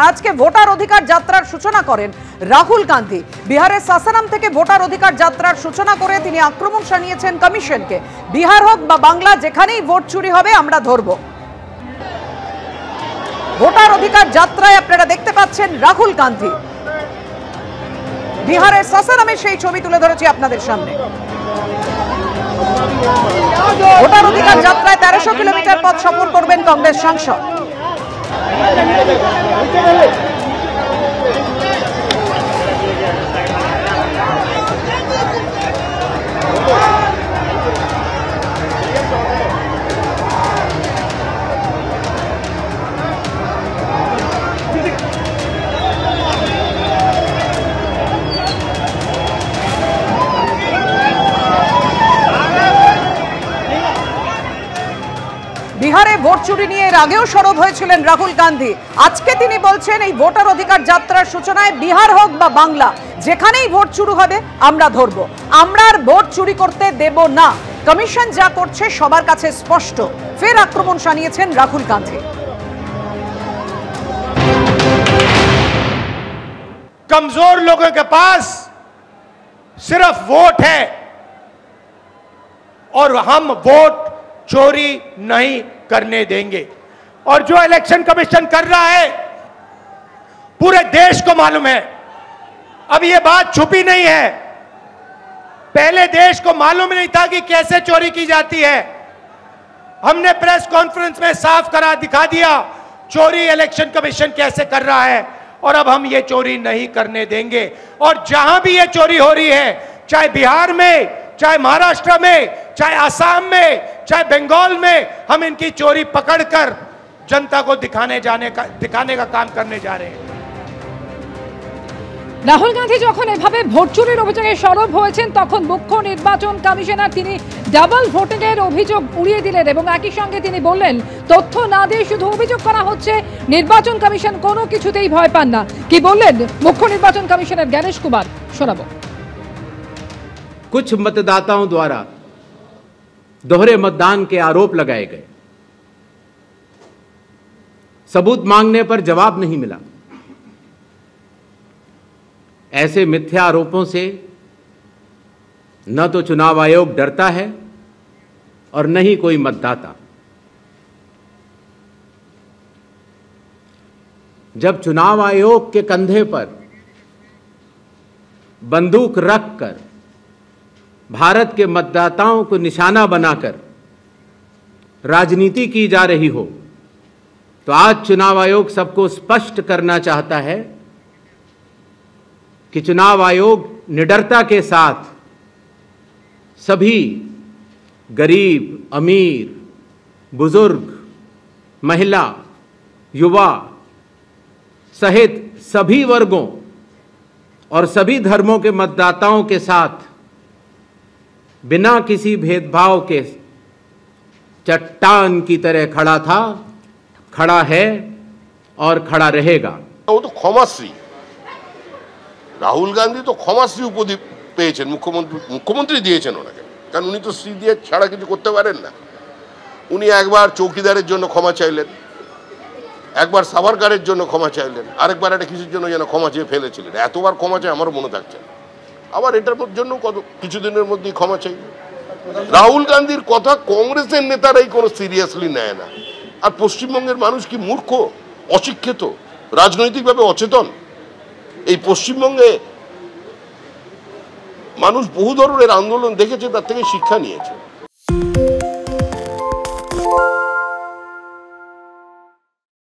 আজকে ভোটার অধিকার যাত্রার সূচনা করেন রাহুল গান্ধী। বিহারের সাসারাম থেকে ভোটার অধিকার যাত্রার সূচনা করে তিনি আক্রমণ শানিয়েছেন কমিশনকে। বিহার হোক বা বাংলা, যেখানেই ভোট চুরি হবে আমরা ধরব। ভোটার অধিকার যাত্রায় আপনারা দেখতে পাচ্ছেন রাহুল গান্ধী। বিহারের সাসারামে সেই ছবি তুলে ধরেছি আপনাদের সামনে। ভোটার অধিকার যাত্রায় 1300 কিলোমিটার পথ সফর করবেন কংগ্রেস সাংসদ। বিহারে ভোট চুরি নিয়ে এর আগেও সরব হয়েছিলেন রাহুল গান্ধী। আজকে তিনি বলছেন এই ভোটার অধিকার যাত্রার সূচনায় বিহার হোক বা বাংলা, যেখানেই ভোট চুরি হবে আমরা ধরব। আমরা আর ভোট চুরি করতে দেব না। কমিশন যা করছে সবার কাছে স্পষ্ট। ফের আক্রমণ শানিয়েছেন রাহুল গান্ধী। कमजोर लोगों के पास सिर्फ वोट है और हम वोट चोरी नहीं करने देंगे। और जो इलेक्शन कमीशन कर रहा है पूरे देश को मालूम है। अब ये बात छुपी नहीं है। पहले देश को मालूम नहीं था कि कैसे चोरी की जाती है। हमने प्रेस कॉन्फ्रेंस में साफ करा दिखा दिया चोरी इलेक्शन कमीशन कैसे कर रहा है, और अब हम ये चोरी नहीं करने देंगे। और जहां भी ये चोरी हो रही है, चाहे बिहार में, चाहे महाराष्ट्र में, चाहे असम में, चाहे बंगाल में, हम इनकी चोरी पकड़कर जनता को दिखाने का काम करने जा रहे हैं। রাহুল গান্ধী যখন এভাবে ভোট চুরির অভিযোগে সরব হয়েছেন তখন মুখ্য নির্বাচন কমিশনার তিনি ডাবল ভোটিং এর অভিযোগ উড়িয়ে দিলেন এবং একই সঙ্গে তিনি বললেন তথ্য না দিয়ে শুধু অভিযোগ করা হচ্ছে, নির্বাচন কমিশন কোনো কিছুতেই ভয় পান না। কি বললেন মুখ্য নির্বাচন কমিশনার জ্ঞানেশ কুমার, শোনাবো। कुछ मतदाताओं द्वारा दोहरे मतदान के आरोप लगाए गए। सबूत मांगने पर जवाब नहीं मिला। ऐसे मिथ्या आरोपों से न तो चुनाव आयोग डरता है और न ही कोई मतदाता। जब चुनाव आयोग के कंधे पर बंदूक रखकर भारत के मतदाताओं को निशाना बनाकर राजनीति की जा रही हो, तो आज चुनाव आयोग सबको स्पष्ट करना चाहता है कि चुनाव आयोग निडरता के साथ सभी गरीब, अमीर, बुजुर्ग, महिला, युवा सहित सभी वर्गों और सभी धर्मों के मतदाताओं के साथ बिना किसी भेदभाव के चट्टान की तरह खड़ा था, खड़ा है और खड़ा रहेगा। वो तो क्षमाश्री রাহুল গান্ধী তো ক্ষমাশ্রী উপাধি পেয়েছেন, মুখ্যমন্ত্রী দিয়েছেন ওনাকে, কারণ উনি তো শ্রী দিয়ে ছাড়া কিছু করতে পারেন না। উনি একবার চৌকিদারের জন্য ক্ষমা চাইলেন, একবার সাভারকারের জন্য ক্ষমা চাইলেন, আরেকবার একটা কিছুর জন্য যেন ক্ষমা চেয়ে ফেলেছিলেন। এতবার ক্ষমা চাই আমারও মনে থাকছে না। আবার এটার জন্য কিছুদিনের মধ্যেই ক্ষমা চাই। রাহুল গান্ধীর কথা কংগ্রেসের নেতারাই কোনো সিরিয়াসলি নেয় না। আর পশ্চিমবঙ্গের মানুষ কি মূর্খ, অশিক্ষিত, রাজনৈতিকভাবে অচেতন? এই পশ্চিমবঙ্গে মানুষ বহু ধরনের আন্দোলন দেখেছে, তার থেকে শিক্ষা নিয়েছে।